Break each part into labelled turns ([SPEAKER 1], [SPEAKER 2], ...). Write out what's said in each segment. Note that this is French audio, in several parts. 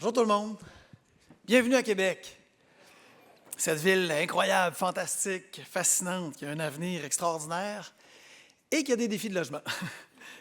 [SPEAKER 1] Bonjour tout le monde. Bienvenue à Québec. Cette ville incroyable, fantastique, fascinante, qui a un avenir extraordinaire et qui a des défis de logement.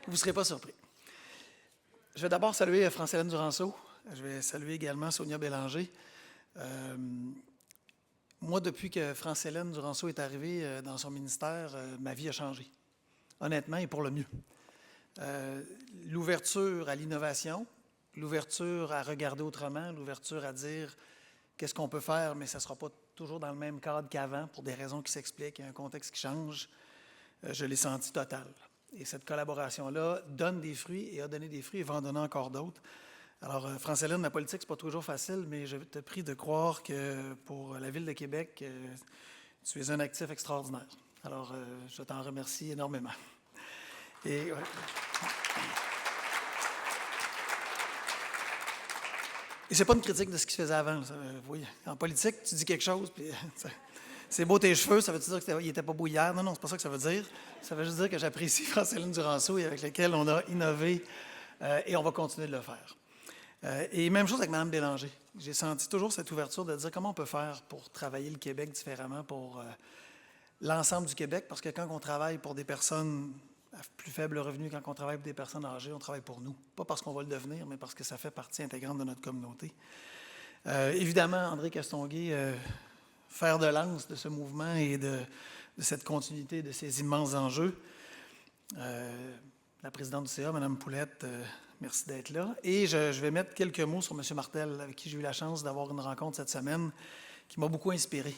[SPEAKER 1] Vous ne serez pas surpris. Je vais d'abord saluer France-Hélène Duranceau. Je vais saluer également Sonia Bélanger. Moi, depuis que France-Hélène Duranceau est arrivée dans son ministère, ma vie a changé. Honnêtement, et pour le mieux. L'ouverture à l'innovation, l'ouverture à regarder autrement, l'ouverture à dire qu'est-ce qu'on peut faire, mais ça ne sera pas toujours dans le même cadre qu'avant pour des raisons qui s'expliquent, il y a un contexte qui change, je l'ai senti total. Et cette collaboration-là donne des fruits et a donné des fruits et va en donner encore d'autres. Alors, France-Hélène, la politique, ce n'est pas toujours facile, mais je te prie de croire que pour la Ville de Québec, tu es un actif extraordinaire. Alors, je t'en remercie énormément. Et, ouais. Et ce n'est pas une critique de ce qui se faisait avant. Oui, en politique, tu dis quelque chose, puis c'est beau tes cheveux, ça veut-tu dire qu'il n'était pas beau hier? Non, c'est pas ça que ça veut dire. Ça veut juste dire que j'apprécie France-Hélène Duranceau et avec laquelle on a innové et on va continuer de le faire. Et même chose avec Mme Bélanger. J'ai senti toujours cette ouverture de dire comment on peut faire pour travailler le Québec différemment pour l'ensemble du Québec, parce que quand on travaille pour des personnes à plus faible revenu, quand on travaille pour des personnes âgées, on travaille pour nous. Pas parce qu'on va le devenir, mais parce que ça fait partie intégrante de notre communauté. Évidemment, André Castonguay, fer de lance de ce mouvement et de cette continuité de ces immenses enjeux. La présidente du CA, Mme Poulette, merci d'être là. Et je vais mettre quelques mots sur M. Martel, avec qui j'ai eu la chance d'avoir une rencontre cette semaine, qui m'a beaucoup inspiré.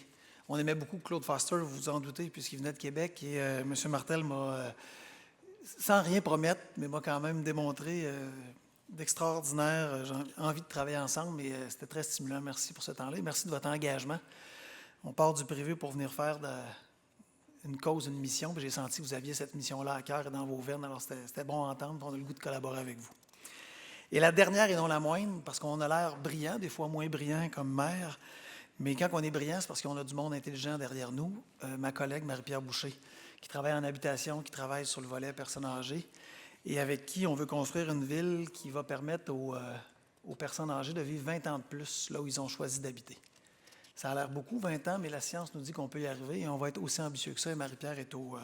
[SPEAKER 1] On aimait beaucoup Claude Foster, vous vous en doutez, puisqu'il venait de Québec. Et M. Martel m'a, sans rien promettre, mais m'a quand même démontré d'extraordinaire. J'ai envie de travailler ensemble, et c'était très stimulant. Merci pour ce temps-là. Merci de votre engagement. On part du privé pour venir faire une cause, une mission. J'ai senti que vous aviez cette mission-là à cœur et dans vos veines. Alors, c'était bon à entendre. On a le goût de collaborer avec vous. Et la dernière et non la moindre, parce qu'on a l'air brillant, des fois moins brillant comme maire, mais quand on est brillant, c'est parce qu'on a du monde intelligent derrière nous. Ma collègue Marie-Pierre Boucher, qui travaille en habitation, qui travaille sur le volet personnes âgées, et avec qui on veut construire une ville qui va permettre aux personnes âgées de vivre 20 ans de plus là où ils ont choisi d'habiter. Ça a l'air beaucoup, 20 ans, mais la science nous dit qu'on peut y arriver et on va être aussi ambitieux que ça. Et Marie-Pierre est au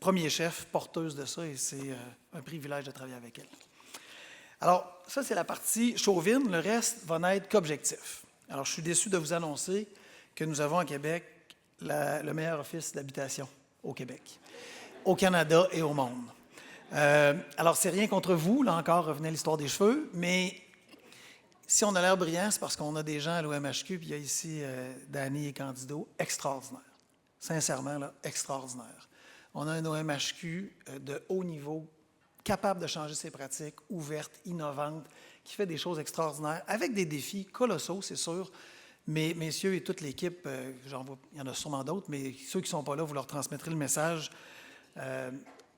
[SPEAKER 1] premier chef, porteuse de ça, et c'est un privilège de travailler avec elle. Alors, ça, c'est la partie chauvine. Le reste va n'être qu'objectif. Alors, je suis déçu de vous annoncer que nous avons à Québec le meilleur office d'habitation au Québec, au Canada et au monde. Alors, c'est rien contre vous. Là encore, revenez à l'histoire des cheveux, mais si on a l'air brillant, c'est parce qu'on a des gens à l'OMHQ, puis il y a ici Dany et Candido, extraordinaires. Sincèrement, là, extraordinaires. On a un OMHQ de haut niveau, capable de changer ses pratiques, ouverte, innovante, qui fait des choses extraordinaires, avec des défis colossaux, c'est sûr. Mais messieurs et toute l'équipe, il y en a sûrement d'autres, mais ceux qui ne sont pas là, vous leur transmettrez le message.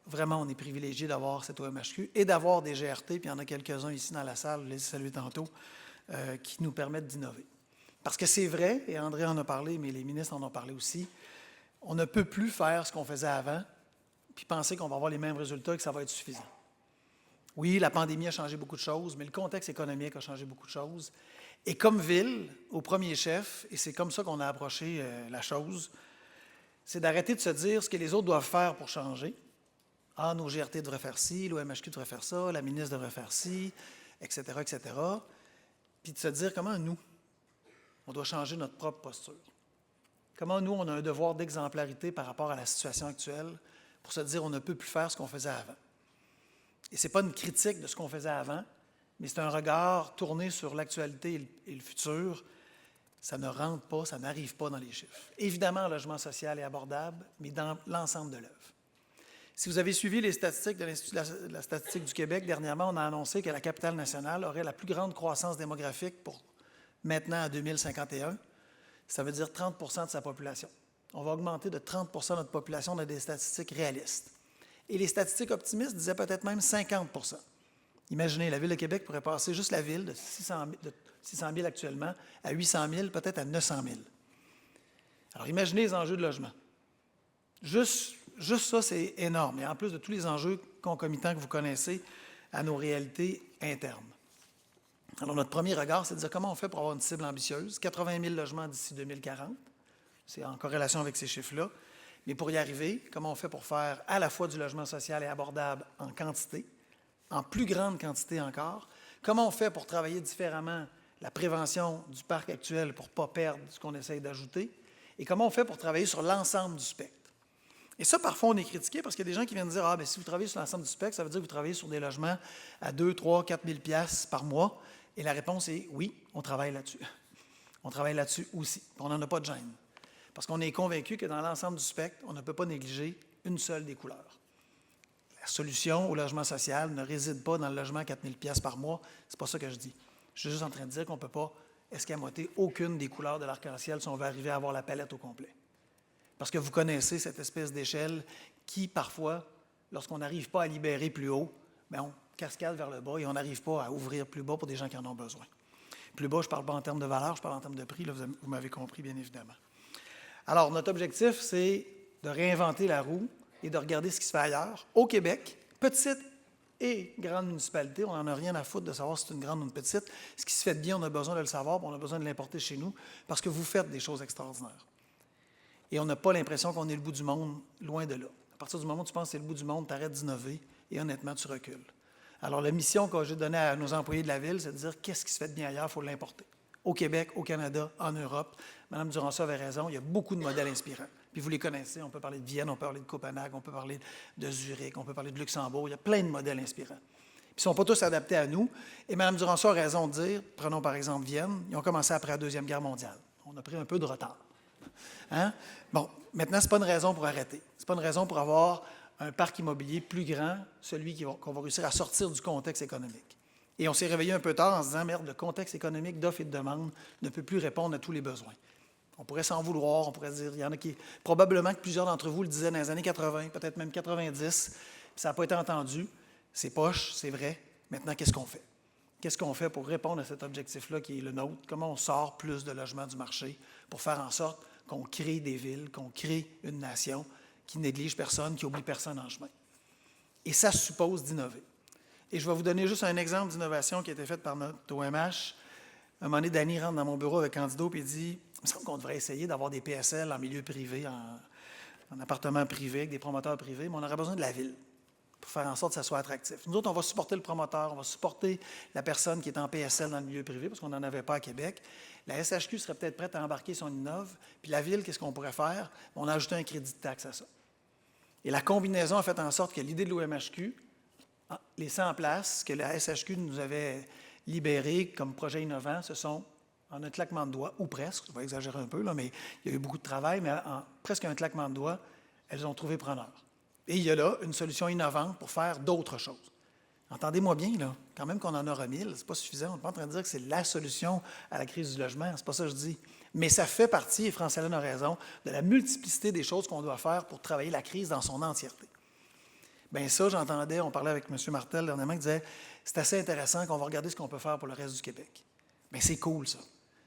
[SPEAKER 1] Vraiment, on est privilégiés d'avoir cet OMHQ et d'avoir des GRT, puis il y en a quelques-uns ici dans la salle, je les ai salués tantôt, qui nous permettent d'innover. Parce que c'est vrai, et André en a parlé, mais les ministres en ont parlé aussi, on ne peut plus faire ce qu'on faisait avant, puis penser qu'on va avoir les mêmes résultats et que ça va être suffisant. Oui, la pandémie a changé beaucoup de choses, mais le contexte économique a changé beaucoup de choses. Et comme ville, au premier chef, et c'est comme ça qu'on a approché la chose, c'est d'arrêter de se dire ce que les autres doivent faire pour changer. Ah, nos GRT devraient faire ci, l'OMHQ devrait faire ça, la ministre devrait faire ci, etc., etc. Puis de se dire comment nous, on doit changer notre propre posture. Comment nous, on a un devoir d'exemplarité par rapport à la situation actuelle pour se dire on ne peut plus faire ce qu'on faisait avant. Et ce n'est pas une critique de ce qu'on faisait avant, mais c'est un regard tourné sur l'actualité et le futur. Ça ne rentre pas, ça n'arrive pas dans les chiffres. Évidemment, le logement social est abordable, mais dans l'ensemble de l'œuvre. Si vous avez suivi les statistiques de l'Institut de la statistique du Québec, dernièrement, on a annoncé que la capitale nationale aurait la plus grande croissance démographique pour maintenant à 2051. Ça veut dire 30 % de sa population. On va augmenter de 30 % notre population dans des statistiques réalistes. Et les statistiques optimistes disaient peut-être même 50 %. Imaginez, la Ville de Québec pourrait passer juste la ville de 600 000 actuellement à 800 000, peut-être à 900 000. Alors imaginez les enjeux de logement. Juste ça, c'est énorme. Et en plus de tous les enjeux concomitants que vous connaissez à nos réalités internes. Alors, notre premier regard, c'est de dire comment on fait pour avoir une cible ambitieuse, 80 000 logements d'ici 2040. C'est en corrélation avec ces chiffres-là. Mais pour y arriver, comment on fait pour faire à la fois du logement social et abordable en quantité, en plus grande quantité encore? Comment on fait pour travailler différemment la prévention du parc actuel pour ne pas perdre ce qu'on essaye d'ajouter? Et comment on fait pour travailler sur l'ensemble du spectre? Et ça, parfois, on est critiqué parce qu'il y a des gens qui viennent dire « Ah, bien, si vous travaillez sur l'ensemble du spectre, ça veut dire que vous travaillez sur des logements à 2, 3, 4 000 piastres par mois. » Et la réponse est « Oui, on travaille là-dessus. » On travaille là-dessus aussi. On n'en a pas de gêne. Parce qu'on est convaincu que dans l'ensemble du spectre, on ne peut pas négliger une seule des couleurs. La solution au logement social ne réside pas dans le logement à 4 000 piastres par mois. C'est pas ça que je dis. Je suis juste en train de dire qu'on ne peut pas escamoter aucune des couleurs de l'arc-en-ciel si on veut arriver à avoir la palette au complet. Parce que vous connaissez cette espèce d'échelle qui, parfois, lorsqu'on n'arrive pas à libérer plus haut, bien, on cascade vers le bas et on n'arrive pas à ouvrir plus bas pour des gens qui en ont besoin. Plus bas, je ne parle pas en termes de valeur, je parle en termes de prix. Là, vous m'avez compris, bien évidemment. Alors, notre objectif, c'est de réinventer la roue et de regarder ce qui se fait ailleurs, au Québec, petite et grande municipalité. On n'en a rien à foutre de savoir si c'est une grande ou une petite. Ce qui se fait de bien, on a besoin de le savoir, on a besoin de l'importer chez nous parce que vous faites des choses extraordinaires. Et on n'a pas l'impression qu'on est le bout du monde, loin de là. À partir du moment où tu penses que c'est le bout du monde, tu arrêtes d'innover et honnêtement, tu recules. Alors, la mission que j'ai donnée à nos employés de la Ville, c'est de dire qu'est-ce qui se fait de bien ailleurs, il faut l'importer. Au Québec, au Canada, en Europe. Mme Duranceau avait raison, il y a beaucoup de modèles inspirants. Puis vous les connaissez, on peut parler de Vienne, on peut parler de Copenhague, on peut parler de Zurich, on peut parler de Luxembourg, il y a plein de modèles inspirants. Puis ils ne sont pas tous adaptés à nous. Et Mme Duranceau a raison de dire, prenons par exemple Vienne, ils ont commencé après la Deuxième Guerre mondiale. On a pris un peu de retard. Hein? Bon, maintenant, ce n'est pas une raison pour arrêter. Ce n'est pas une raison pour avoir un parc immobilier plus grand, celui qu'on va réussir à sortir du contexte économique. Et on s'est réveillé un peu tard en se disant, merde, le contexte économique d'offres et de demande ne peut plus répondre à tous les besoins. On pourrait s'en vouloir, on pourrait dire, il y en a qui, probablement que plusieurs d'entre vous le disaient dans les années 80, peut-être même 90, ça n'a pas été entendu, c'est poche, c'est vrai. Maintenant, qu'est-ce qu'on fait? Qu'est-ce qu'on fait pour répondre à cet objectif-là qui est le nôtre? Comment on sort plus de logements du marché pour faire en sorte qu'on crée des villes, qu'on crée une nation qui néglige personne, qui oublie personne en chemin? Et ça suppose d'innover. Et je vais vous donner juste un exemple d'innovation qui a été faite par notre OMH. Un moment donné, Danny rentre dans mon bureau avec Candido et dit « Il me semble qu'on devrait essayer d'avoir des PSL en milieu privé, en appartement privé, avec des promoteurs privés, mais on aurait besoin de la ville pour faire en sorte que ça soit attractif. Nous autres, on va supporter le promoteur, on va supporter la personne qui est en PSL dans le milieu privé, parce qu'on n'en avait pas à Québec. La SHQ serait peut-être prête à embarquer son innove. Puis la ville, qu'est-ce qu'on pourrait faire? On a ajouté un crédit de taxe à ça. Et la combinaison a fait en sorte que l'idée de l'OMHQ, laissée en place, que la SHQ nous avait libéré comme projet innovant, ce sont, en un claquement de doigts, ou presque, je vais exagérer un peu, là, mais il y a eu beaucoup de travail, mais en presque un claquement de doigts, elles ont trouvé preneur. Et il y a là une solution innovante pour faire d'autres choses. Entendez-moi bien, là, quand même qu'on en aura 1000, c'est pas suffisant. On n'est pas en train de dire que c'est la solution à la crise du logement, c'est pas ça que je dis. Mais ça fait partie, et France-Hélène a raison, de la multiplicité des choses qu'on doit faire pour travailler la crise dans son entièreté. Bien ça, j'entendais, on parlait avec M. Martel dernièrement, qui disait « C'est assez intéressant qu'on va regarder ce qu'on peut faire pour le reste du Québec. » Bien c'est cool, ça.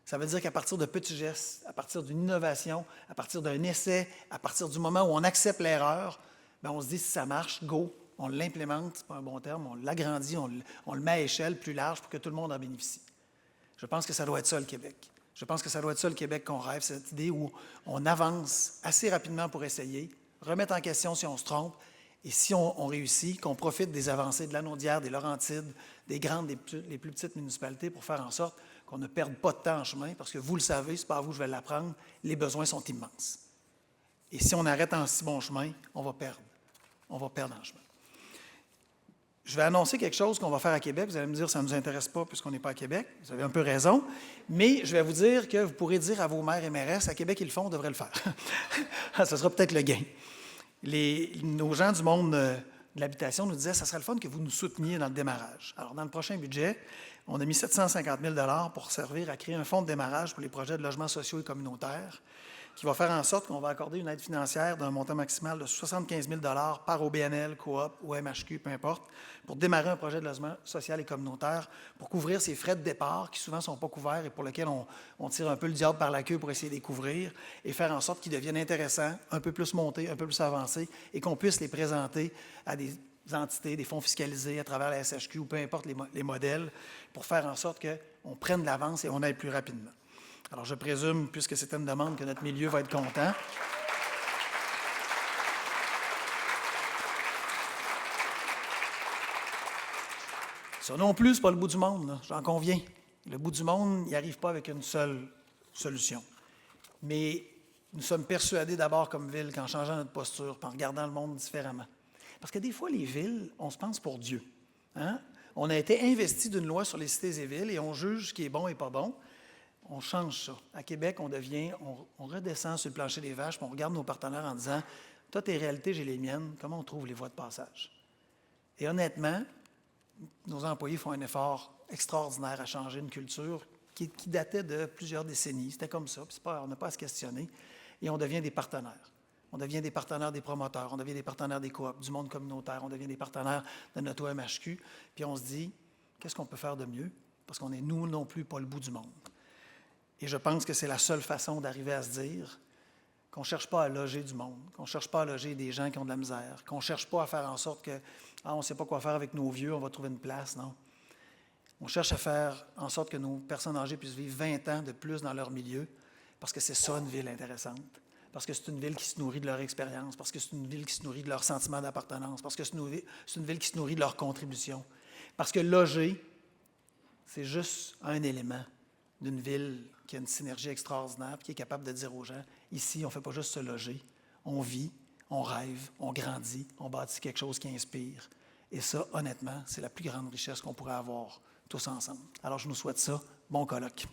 [SPEAKER 1] Ça veut dire qu'à partir de petits gestes, à partir d'une innovation, à partir d'un essai, à partir du moment où on accepte l'erreur, bien on se dit si ça marche, go, on l'implémente, c'est pas un bon terme, on l'agrandit, on le met à échelle plus large pour que tout le monde en bénéficie. Je pense que ça doit être ça le Québec. Je pense que ça doit être ça le Québec qu'on rêve, cette idée où on avance assez rapidement pour essayer, remettre en question si on se trompe, et si on réussit, qu'on profite des avancées de l'Anaudière, des Laurentides, des grandes, des plus petites municipalités pour faire en sorte qu'on ne perde pas de temps en chemin, parce que vous le savez, c'est pas à vous que je vais l'apprendre, les besoins sont immenses. Et si on arrête en si bon chemin, on va perdre. On va perdre en chemin. Je vais annoncer quelque chose qu'on va faire à Québec. Vous allez me dire que ça ne nous intéresse pas puisqu'on n'est pas à Québec. Vous avez un peu raison. Mais je vais vous dire que vous pourrez dire à vos maires et mairesses, à Québec, ils le font, on devrait le faire. Ce sera peut-être le gain. Nos gens du monde de l'habitation nous disaient, ça serait le fun que vous nous souteniez dans le démarrage. Alors, dans le prochain budget, on a mis 750 000 $ pour servir à créer un fonds de démarrage pour les projets de logements sociaux et communautaires qui va faire en sorte qu'on va accorder une aide financière d'un montant maximal de 75 000 $ par OBNL, Coop ou MHQ, peu importe, pour démarrer un projet de logement social et communautaire, pour couvrir ces frais de départ qui souvent ne sont pas couverts et pour lesquels on tire un peu le diable par la queue pour essayer de les couvrir et faire en sorte qu'ils deviennent intéressants, un peu plus montés, un peu plus avancés et qu'on puisse les présenter à des entités, des fonds fiscalisés à travers la SHQ ou peu importe les modèles, pour faire en sorte qu'on prenne de l'avance et on aille plus rapidement. Alors, je présume, puisque c'était une demande, que notre milieu va être content. Ça non plus, ce n'est pas le bout du monde, là, j'en conviens. Le bout du monde, il n'y arrive pas avec une seule solution. Mais nous sommes persuadés d'abord comme ville qu'en changeant notre posture, en regardant le monde différemment. Parce que des fois, les villes, on se pense pour Dieu. Hein? On a été investi d'une loi sur les cités et villes et on juge ce qui est bon et pas bon. On change ça. À Québec, on redescend sur le plancher des vaches, puis on regarde nos partenaires en disant « Toi, tes réalités, j'ai les miennes. Comment on trouve les voies de passage? » Et honnêtement, nos employés font un effort extraordinaire à changer une culture qui datait de plusieurs décennies. C'était comme ça, puis on n'a pas à se questionner. Et on devient des partenaires. On devient des partenaires des promoteurs, on devient des partenaires des coops, du monde communautaire, on devient des partenaires de notre OMHQ. Puis on se dit, qu'est-ce qu'on peut faire de mieux? Parce qu'on est, nous non plus, pas le bout du monde. Et je pense que c'est la seule façon d'arriver à se dire qu'on ne cherche pas à loger du monde, qu'on ne cherche pas à loger des gens qui ont de la misère, qu'on ne cherche pas à faire en sorte que on ne sait pas quoi faire avec nos vieux, on va trouver une place, non. On cherche à faire en sorte que nos personnes âgées puissent vivre 20 ans de plus dans leur milieu, parce que c'est ça une ville intéressante, parce que c'est une ville qui se nourrit de leur expérience, parce que c'est une ville qui se nourrit de leur sentiment d'appartenance, parce que c'est une ville qui se nourrit de leur contribution. Parce que loger, c'est juste un élément d'une ville qui a une synergie extraordinaire, qui est capable de dire aux gens, ici, on ne fait pas juste se loger, on vit, on rêve, on grandit, on bâtit quelque chose qui inspire. Et ça, honnêtement, c'est la plus grande richesse qu'on pourrait avoir tous ensemble. Alors, je nous souhaite ça. Bon colloque.